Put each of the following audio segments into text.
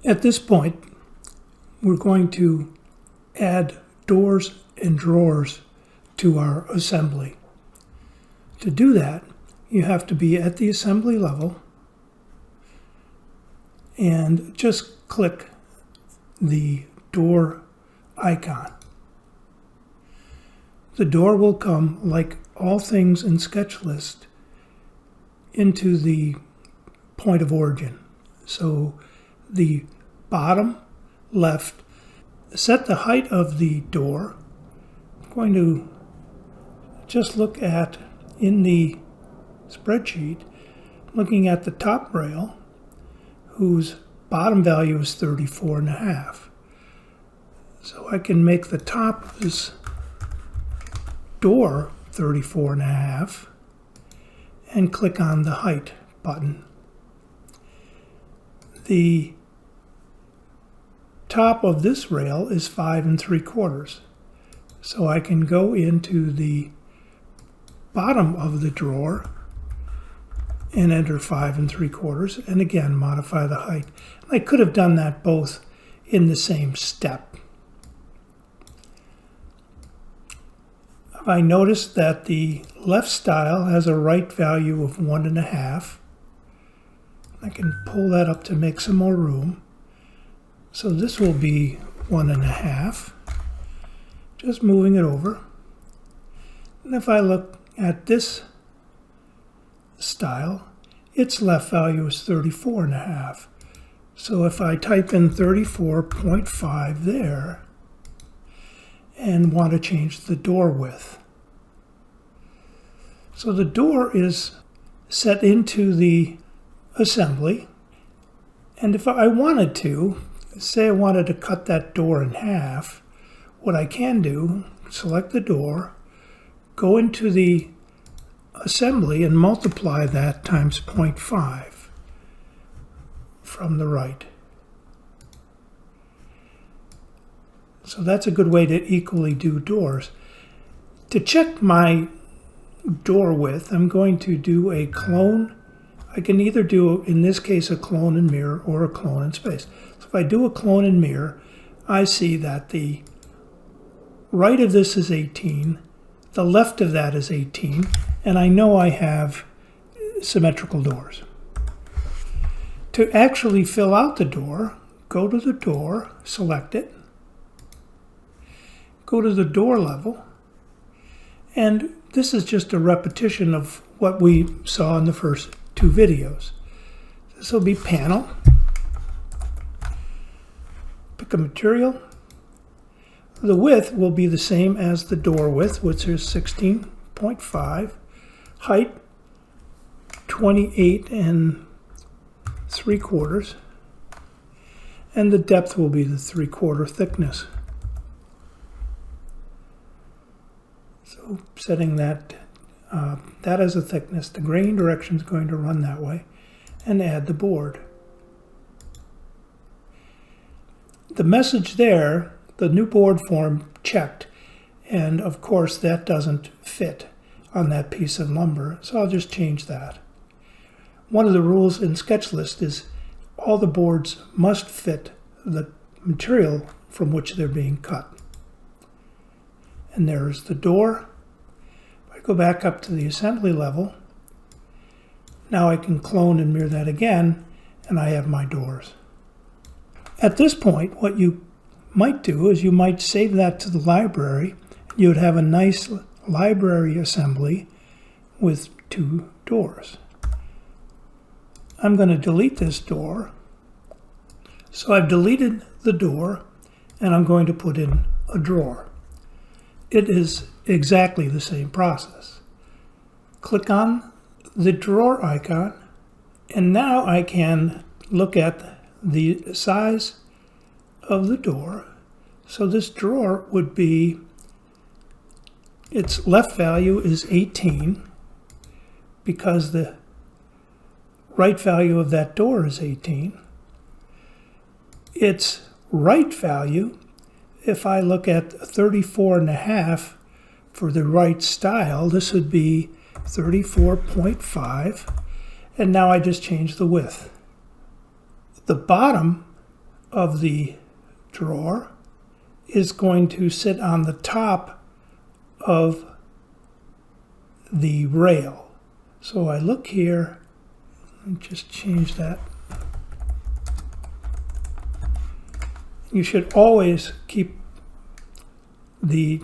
At this point, we're going to add doors and drawers to our assembly. To do that, you have to be at the assembly level and just click the door icon. The door will come, like all things in SketchList, into the point of origin. So the bottom left, set the height of the door. I'm going to just look at, in the spreadsheet, looking at the top rail, whose bottom value is 34.5. So I can make the top of this door 34.5 and click on the height button. The top of this rail is 5 3/4. So I can go into the bottom of the drawer and enter 5 3/4 and again modify the height. I could have done that both in the same step. I noticed that the left style has a right value of 1.5. I can pull that up to make some more room. So this will be 1.5. Just moving it over. And if I look at this style, its left value is 34.5. So if I type in 34.5 there, and want to change the door width. So the door is set into the assembly, and if I wanted to, say I wanted to cut that door in half, what I can do, select the door, go into the assembly and multiply that times 0.5 from the right. So that's a good way to equally do doors. To check my door width, I'm going to do a clone. I can either do, in this case, a clone and mirror or a clone in space. So if I do a clone and mirror, I see that the right of this is 18, the left of that is 18, and I know I have symmetrical doors. To actually fill out the door, go to the door, select it, go to the door level, and this is just a repetition of what we saw in the first two videos. This will be panel, pick a material. The width will be the same as the door width, which is 16.5, height 28 3/4, and the depth will be the 3/4 thickness. So setting that as a thickness, the grain direction is going to run that way, and add the board. The message there, the new board form checked, and of course that doesn't fit on that piece of lumber, so I'll just change that. One of the rules in SketchList is all the boards must fit the material from which they're being cut. And there's the door. If I go back up to the assembly level, now I can clone and mirror that again, and I have my doors. At this point, what you might do is you might save that to the library. You would have a nice library assembly with two doors. I'm going to delete this door. So I've deleted the door, and I'm going to put in a drawer. It is exactly the same process. Click on the drawer icon, and now I can look at the size of the door. So this drawer would be, its left value is 18 because the right value of that door is 18. Its right value, if I look at 34.5 for the right style, this would be 34.5, and now I just change the width. The bottom of the drawer is going to sit on the top of the rail. So I look here and just change that. You should always keep the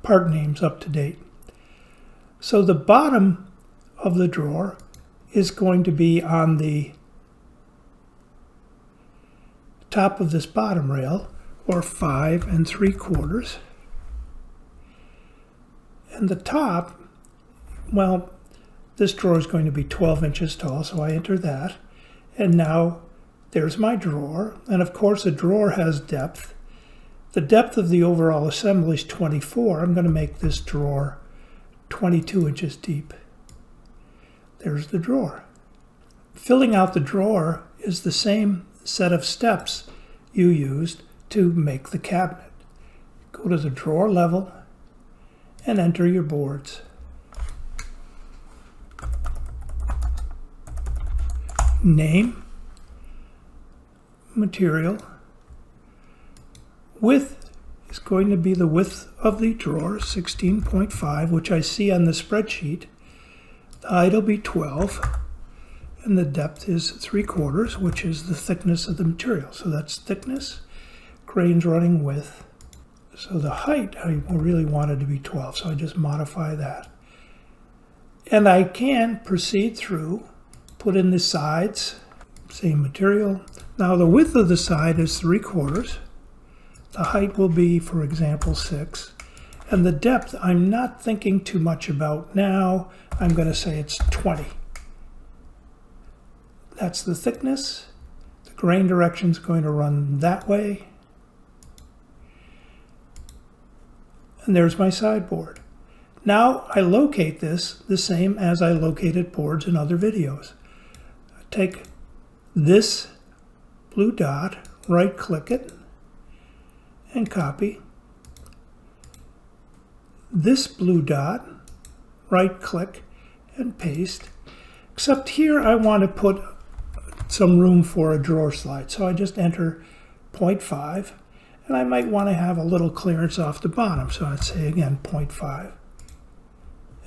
part names up to date. So the bottom of the drawer is going to be on the top of this bottom rail, or 5 3/4. And the top, well, this drawer is going to be 12 inches tall, so I enter that. And now there's my drawer. And of course, a drawer has depth. The depth of the overall assembly is 24. I'm going to make this drawer 22 inches deep. There's the drawer. Filling out the drawer is the same set of steps you used to make the cabinet. Go to the drawer level and enter your boards. Name, material, width is going to be the width of the drawer, 16.5, which I see on the spreadsheet. The height will be 12, and the depth is 3/4, which is the thickness of the material. So that's thickness, grains running width. So the height, I really wanted to be 12, so I just modify that. And I can proceed through, put in the sides, same material. Now the width of the side is 3/4. The height will be, for example, 6. And the depth, I'm not thinking too much about now. I'm going to say it's 20. That's the thickness. The grain direction is going to run that way. And there's my sideboard. Now I locate this the same as I located boards in other videos. I take this blue dot, right-click it, and copy. This blue dot, right-click, and paste. Except here I want to put some room for a drawer slide, so I just enter 0.5, and I might want to have a little clearance off the bottom, so I'd say again 0.5,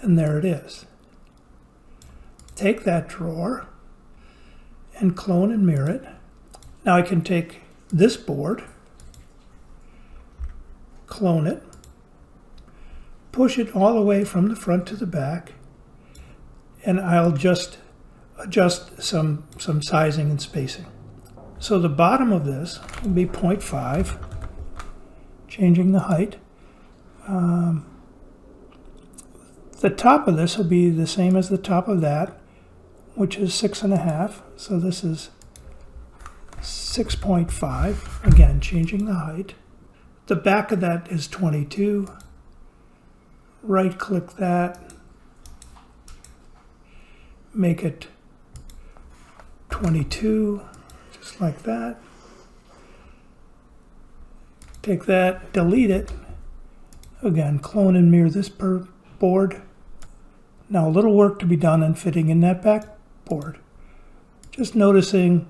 and there it is. Take that drawer and clone and mirror it. Now I can take this board, clone it, push it all the way from the front to the back, and I'll just adjust some sizing and spacing. So the bottom of this will be 0.5, changing the height. The top of this will be the same as the top of that, which is 6.5. So this is 6.5, again changing the height. The back of that is 22. Right-click that, make it 22, just like that. Take that, delete it. Again, clone and mirror this board. Now a little work to be done in fitting in that back board. Just noticing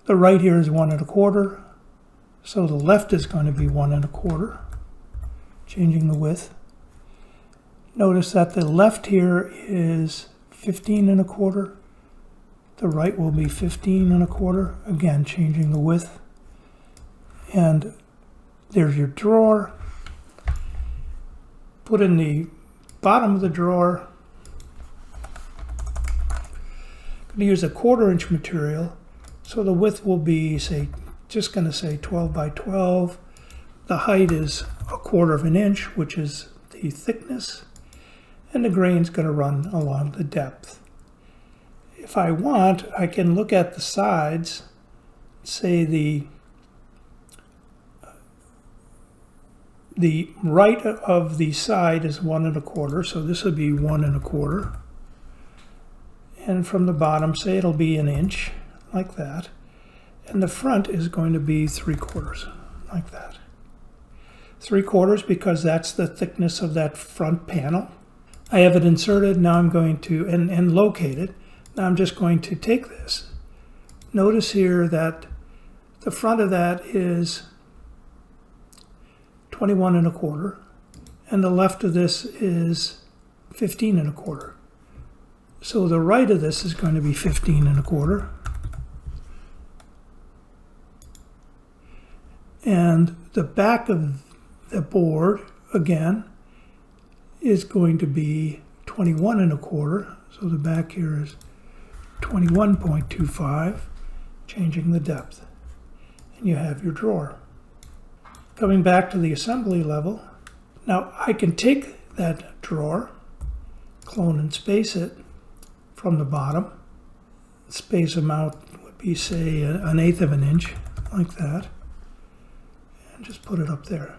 the right here is 1 1/4, so the left is going to be 1 1/4, changing the width. Notice that the left here is 15 1/4. The right will be 15 1/4. Again, changing the width. And there's your drawer. Put in the bottom of the drawer. I'm going to use a 1/4 inch material. So the width will be, say, just going to say 12 by 12. The height is 1/4 inch, which is the thickness. And the grain's going to run along the depth. If I want, I can look at the sides, say the right of the side is 1 1/4, so this would be 1 1/4. And from the bottom, say it'll be 1 inch, like that. And the front is going to be 3/4, like that. 3/4 because that's the thickness of that front panel. I have it inserted. Now I'm going to, and located. Now I'm just going to take this. Notice here that The front of that is 21 1/4, and the left of this is 15 1/4. So the right of this is going to be 15 1/4. And the back of the board, again, is going to be 21 1/4. So the back here is 21.25, changing the depth. And you have your drawer. Coming back to the assembly level, now I can take that drawer, clone and space it from the bottom. Space them out would be, say, 1/8 of an inch, like that. And just put it up there.